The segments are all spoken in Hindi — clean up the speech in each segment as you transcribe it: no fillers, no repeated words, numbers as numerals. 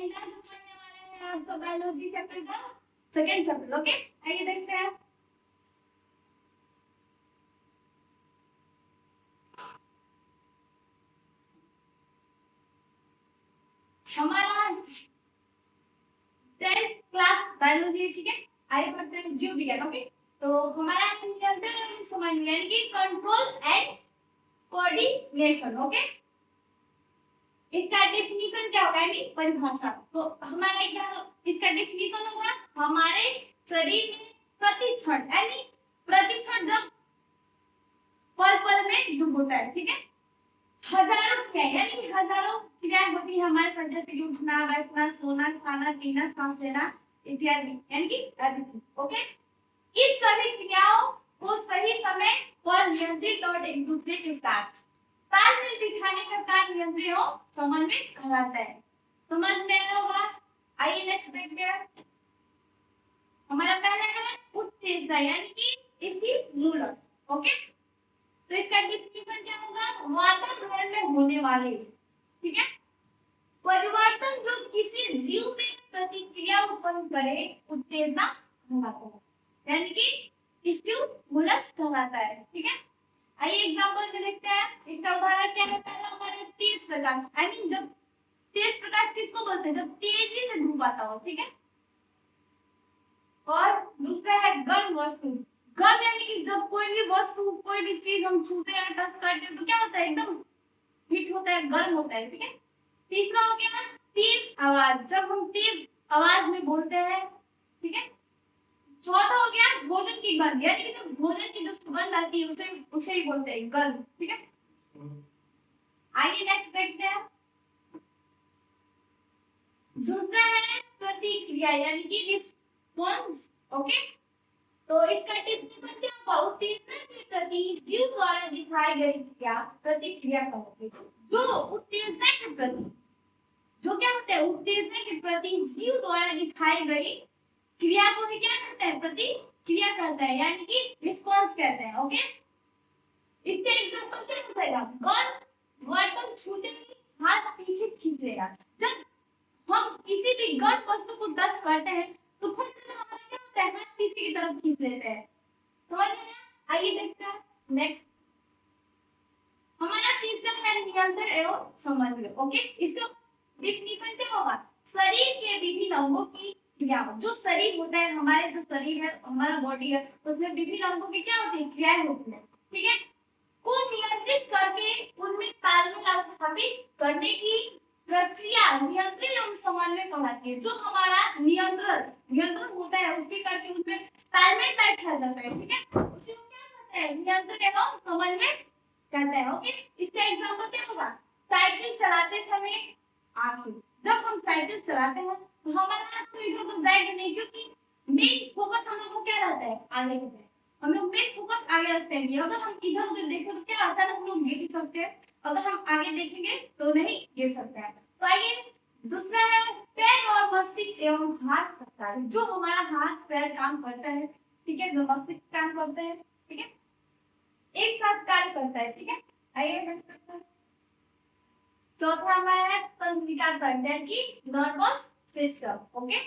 पढ़ने वाले हैं आपका बायोलॉजी चैप्टर का सेकंड चैप्टर। ओके, आइए देखते हैं। हमारा 10th क्लास बायोलॉजी, ठीक है। आइए पढ़ते हैं जीव विज्ञान। ओके, तो हमारा नियंत्रण समन्वय यानी कि कंट्रोल एंड कोऑर्डिनेशन। ओके, इसका डेफिनेशन क्या होगा यानी परिभाषा। तो हमारा इसका डेफिनेशन होगा हमारे शरीर में प्रति क्षण यानी प्रति क्षण जब पल पल में जो होता है, ठीक है, हजारों क्रियाएं यानी कि हजारों क्रियाएं होती है हमारे शरीर, जैसे कि उठना बैठना सोना खाना पीना सांस लेना इत्यादि यानी कि एवरीथिंग। ओके, इस सभी क्रियाओं को सही समय पर नियंत्रित और एक दूसरे के साथ तालमेल दिखाने का कार्य नियंत्रण और समन्वय कहलाता है। समझ में आया होगा। आइए नेक्स्ट देखते हैं। हमारा पहला है उत्तेजना यानी कि स्टिमुलस। ओके, तो इसका डेफिनेशन क्या होगा, वातावरण में होने वाले, ठीक है, परिवर्तन जो किसी जीव में प्रतिक्रिया उत्पन्न करे उत्तेजना कहलाता है यानी कि स्टिमुलस कहलाता है। ठीक है, आइए एग्जांपल में देखते हैं। इसका उदाहरण क्या है, पहला हमारे तेज प्रकाश आई मीन जब तेज प्रकाश किसको बोलते हैं, जब तेजी से धूप आता हो, ठीक है। और दूसरा है गर्म वस्तु। गर्म यानी कि जब कोई भी वस्तु कोई भी चीज हम छूते हैं टच करते हैं तो क्या होता है, एकदम हीट होता है, गर्म होता है, ठीक है। तीसरा हो गया तेज आवाज, जब हम तेज आवाज में बोलते हैं, ठीक है। चौथा हो गया भोजन की गंध यानी कि जब भोजन की जो सुगंध आती है उसे ही बोलते हैं गंध, ठीक है। आइए नेक्स्ट देखते हैं। दूसरा है प्रतिक्रिया यानी कि रिस्पॉन्स। ओके, तो इसका डेफिनेशन क्या होगा, उत्तेजना के प्रति जीव द्वारा दिखाई गई क्या प्रतिक्रिया कहोगे। जो उत्तेजना के प्रति जो क्या होता है, उत्तेजना के प्रति जीव द्वारा दिखाई गई क्रिया को ही क्या कहते हैं, प्रतिक्रिया कहते हैं यानी कि रिस्पॉन्स कहते हैं। ओके, इसका एग्जांपल क्या हो जाएगा, गर्म बर्तन छूते ही हाथ पीछे खींचेगा। जब हम किसी भी गर्म वस्तु को टच करते हैं तो फट से हमारा क्या होता है, हाथ पीछे की तरफ खींच लेते हैं। समझ में आया। आइए देखते हैं नेक्स्ट। हमारा तीसरा है नियंत्रण एवं समन्वय। ओके, इसका डेफिनेशन क्या होगा, शरीर के विभिन्न अंगों की क्रिया। जो शरीर होता है, हमारे जो शरीर है, हमारा बॉडी है, उसमें विभिन्न अंगों की क्या होती है, क्रियाएं होती है, ठीक है, को नियंत्रित करके उनमें तालमेल स्थापित करने की प्रक्रिया नियंत्रण एवं समन्वय कहलाती है। जो हमारा नियंत्रण होता है उसके करके उसमें तालमेल बैठा जाता है, ठीक है, उसे क्या कहते हैं, नियंत्रण एवं समन्वय कहते हैं। ओके, इसका एग्जांपल क्या होगा, साइकिल चलाते समय आंखें, जब हम साइकिल चलाते हैं तो हमारा आंख तो इधर उधर जाएगी नहीं, क्योंकि मेन फोकस हम लोग को क्या रहता है, आगे रहता है। हम लोग मेन फोकस आगे रखते हैं। अगर हम इधर उधर देखें तो क्या अचानक हम लोग गिर सकते हैं, अगर हम आगे देखेंगे तो नहीं गिर सकते हैं। तो आइए दूसरा है पैर और मस्तिष्क एवं हाथ का कार्य। जो हमारा हाथ पैर काम करता है, ठीक है, जो मस्तिष्क काम करता है, ठीक है, एक साथ कार्य करता है, ठीक है। आइए चौथा हमारा है तंत्रिका तंत्र यानी कि नर्वस सिस्टम। ओके,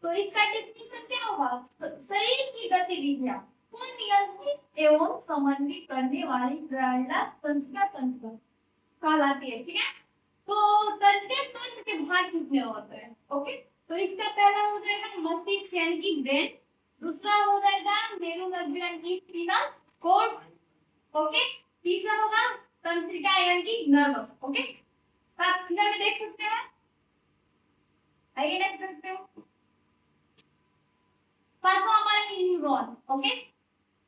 तो इसका डेफिनेशन क्या होगा, शरीर की गतिविधियां को नियंत्रित एवं समन्वित करने वाली प्रणाली तंत्रिका तंत्र कहलाती है, ठीक है। तो तंत्रिका तंत्र के भाग कितने होते हैं। ओके, तो इसका पहला हो जाएगा मस्तिष्क यानी कि ब्रेन, दूसरा हो जाएगा मेरुरज्जु यानी कि स्पाइनल कॉर्ड, ओके, तीसरा होगा तंत्रिका यानी कि नर्वस। ओके, तो आप फिगर में देख सकते हैं। आइए नेक्स्ट देखते हैं। पांचवा हमारा न्यूरॉन। ओके,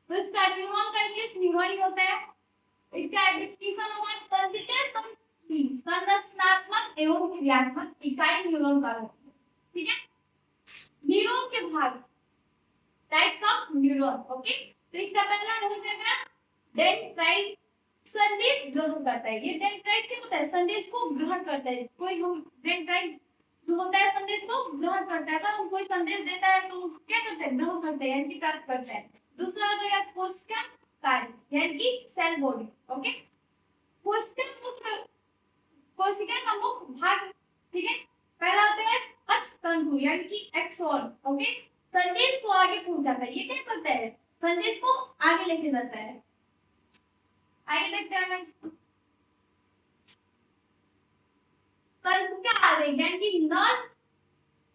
तो इसका न्यूरॉन का इंग्लिश न्यूरॉन ही होता है। इसका डेफिनेशन होगा तंत्रिका तंत्र की संरचनात्मक एवं क्रियात्मक इकाई न्यूरॉन का होता है, ठीक है। न्यूरॉन के भाग टाइप्स ऑफ न्यूरॉन। ओके, तो इसका पहला हो जाएगा डेंड्राइट, संदेश ग्रहण करता है। ये डेंड्राइट क्या होता है, संदेश को ग्रहण करता है। कोई हम डेंड्राइट जो होता है संदेश को ग्रहण करता है, अगर हम कोई संदेश देता है तो क्या करते हैं, ग्रहण करते हैं यानी कि प्राप्त करते हैं। दूसरा हो जाएगा कोशिका कार्य यानी कि सेल बॉडी। ओके, कोशिका का मुख्य भाग, ठीक है, पहला यानी कि एक्सॉन, ओके, संदेश को आगे पहुंचाता है। ये क्या करता है, संदेश को आगे लेके जाता है। आइए देखते हैं नेक्स्ट, तंत्रिका आवेग यानी कि नॉन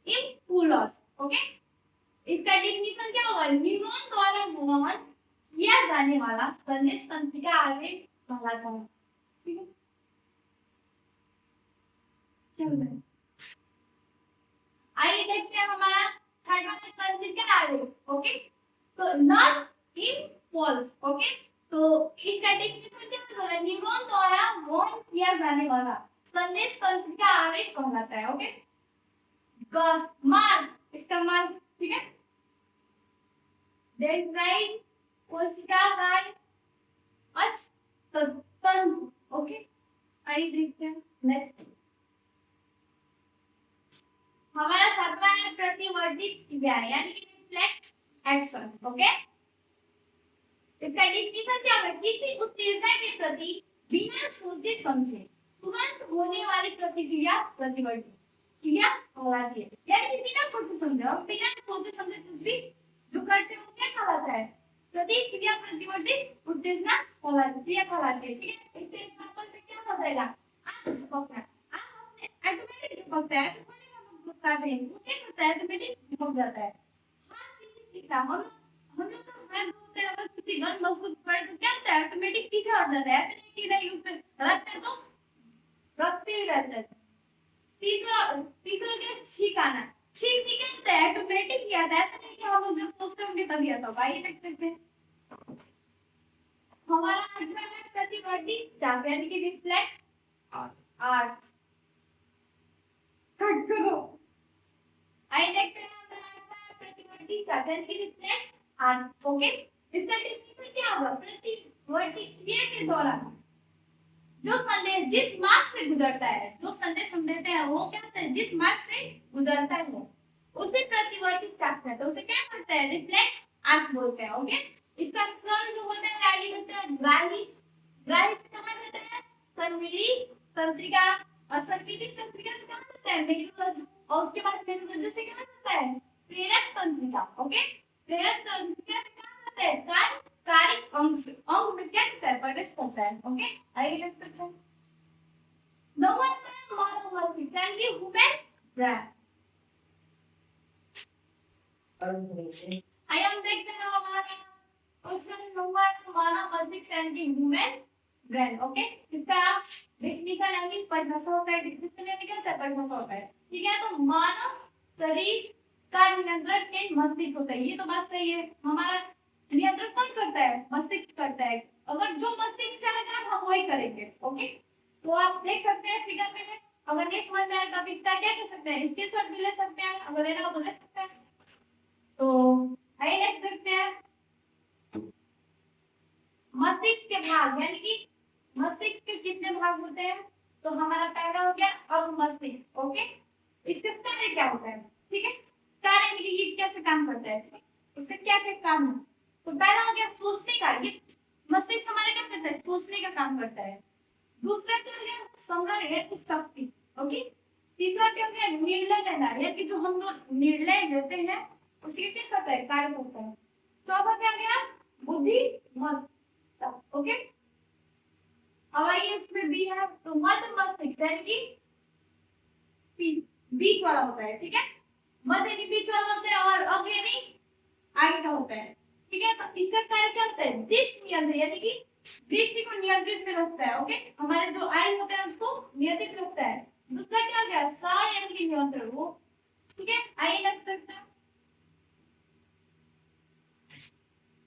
इम्पुल्स, ओके, इसका डेफिनेशन क्या होगा, न्यूरॉन द्वारा वहन किया जाने वाला संदेश तंत्रिका आवेग कहलाता है। ठीक है, चलो आइए देखते हैं हमारा थर्ड वाला तंत्रिका आवेग, ओके, तो नॉन इम्पल्स, ओके, तो इसका डेफिनेशन क्या होगा, न्यूरॉन द्वारा वहन किया जाने वाला संदेश तंत्रिका आवेग कहलाता है। ओके, मान, इसका मान, ठीक है, डेंड्राइट कोशिकाकार तंतु, ओके, आइए देखते हैं नेक्स्ट, हमारा सातवां है प्रतिवर्ती क्रिया यानी कि रिफ्लेक्स एक्शन, ओके, इसका डेफिनेशन क्या होगा, किसी उत्तेजना के प्रति बिना सोचे समझे तुरंत होने वाली प्रतिक्रिया प्रतिवर्ती क्रिया कहलाती है। यानी कि बिना सोचे समझे, और बिना सोचे समझे कुछ भी जो करते हैं क्या कहलाता है, प्रतिक्रिया प्रतिवर्ती उत्तेजना कहलाती है, कहलाती है। ठीक है, इससे एग्जांपल पे क्या हो जाएगा, आप झपकना, आप अपने ऑटोमेटिक झपकता है, ऐसे थोड़ी हम झपकाते हैं, वो क्या करता है, ऑटोमेटिक झपक जाता है। हाथ पीछे खींचना, हम लोग तो हाथ धोते हैं, अगर किसी गन मजबूत पड़े तो क्या होता है, ऑटोमेटिक पीछे हट जाता है, ऐसे नहीं कि नहीं उस पे रखते तो रखते ही रहते हैं। तीसरा तीसरा क्या, छींकाना, छींकने क्या होता है, ऑटोमेटिक ही आता है, ऐसा नहीं कि हम लोग जब सोचते होंगे तभी आता होगा। ये देख सकते हैं हमारा अगला है प्रतिवर्ती चाप यानी कि रिफ्लेक्स आर्ट, कट करो। आइए देखते हैं हमारा प्रतिवर्ती चाप यानी कि रिफ्लेक्स आर्ट, ओके, इसका डेफिनेशन क्या होगा, प्रतिवर्ती क्रिया के दौरान जो संदेश जिस मार्ग से गुजरता है, जो संदेश हम देते हैं वो क्या होता है, जिस मार्ग से गुजरता है उसे प्रतिवर्ती चाप कहते हैं, उसे क्या कहते हैं, रिफ्लेक्स आर्क बोलते हैं। ओके, इसका क्रम जो होता है आगे देते हैं, ग्राही ग्राही से कहां जाता है, संवेदी तंत्रिका, और संवेदी तंत्रिका से कहां जाता है, मेरुरज्जु, और उसके बाद मेरुरज्जु से कहां जाता है, प्रेरक तंत्रिका। ओके, प्रेरक तंत्रिका से कहां जाता है, कार्य अंग से, अंग में क्या करता है, प्रवेश करता है। ओके, आइए लेट्स करते हैं नो वन मानव मस्तिष्क यानी कि ह्यूमन ब्रेन। आइए हम देखते हैं हमारा क्वेश्चन नंबर मानव मस्तिष्क यानी कि ह्यूमन ब्रेन। ओके, इसका डेफिनेशन यानी परिभाषा होता है, डेफिनेशन यानी क्या होता है, परिभाषा होता है। ठीक है, तो मानव शरीर का नियंत्रण के मस्तिष्क होता है, ये तो बात सही है। हमारा नियंत्रण कौन करता है, मस्तिष्क करता है, अगर जो मस्तिष्क चाहेगा हम वही करेंगे। ओके, तो आप देख सकते हैं फिगर में, अगर नहीं समझ में आए तो आप इसका क्या कर सकते हैं, स्क्रीनशॉट भी ले सकते हैं, अगर लेना हो तो ले सकते हैं। तो आइए देख सकते हैं मस्तिष्क के भाग यानी कि मस्तिष्क के कितने भाग होते हैं, तो हमारा पहला हो गया अब मस्तिष्क। ओके, इसका कार्य क्या होता है, ठीक है, कार्य यानी कि ये कैसे काम करता है, इसका क्या क्या काम है। तो पहला हो गया सोचने का, ये मस्तिष्क हमारे क्या करता है, सोचने का काम करता है। दूसरा क्या हो गया, संग्रह यानी शक्ति। ओके, तीसरा क्या हो गया, निर्णय लेना यानी जो हम लोग निर्णय लेते हैं उसी क्या करता है, कार्य करता है। चौथा क्या गया, बुद्धिमत्ता। ओके, अब आइए इसमें बी है, तो मध्य मस्तिष्क यानी कि बीच वाला होता है। ठीक है, मध्य यानी बीच वाला होता है, और अग्र यानी आगे का होता है। ठीक है, तो इसका कार्य क्या होता है, दृष्टि नियंत्रण यानी कि दृष्टि को नियंत्रित में रखता है। ओके, हमारे जो आई होता है उसको नियंत्रित रखता है। दूसरा क्या हो गया, सार यानी कि नियंत्रण वो। ठीक है, आइए लग सकता है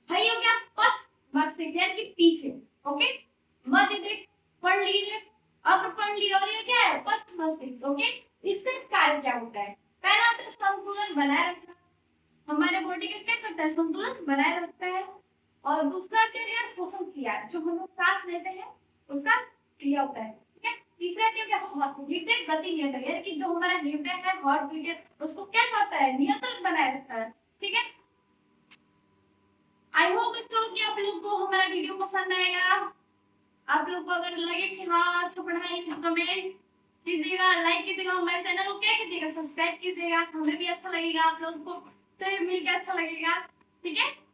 भाई हो गया फर्स्ट मस्तिष्क यानी कि पीछे। ओके, मध्य देख पढ़ लीजिए, अब पढ़ लीजिए, और ये क्या है, फर्स्ट मस्तिष्क। ओके, इससे कार्य क्या होता है, पहला होता है संतुलन बनाए रखना, हमारे बॉडी का क्या करता है, संतुलन बनाए रखता है। और दूसरा क्या है, श्वसन क्रिया, जो हम लोग सांस लेते हैं उसका क्रिया होता है। ठीक है, तीसरा क्या है, हृदय गति नियंत्रण यानी कि जो हमारा हृदय है, हार्ट बीट है, उसको क्या करता है, नियंत्रण बनाए रखता है। ठीक है, आई होप बच्चों कि आप लोग को हमारा वीडियो पसंद आएगा। आप लोग को अगर लगे कि हाँ अच्छा पढ़ाई तो कमेंट कीजिएगा, लाइक कीजिएगा, हमारे चैनल को क्या कीजिएगा, सब्सक्राइब कीजिएगा, हमें भी अच्छा लगेगा, आप लोगों को तो मिलकर अच्छा लगेगा। ठीक है।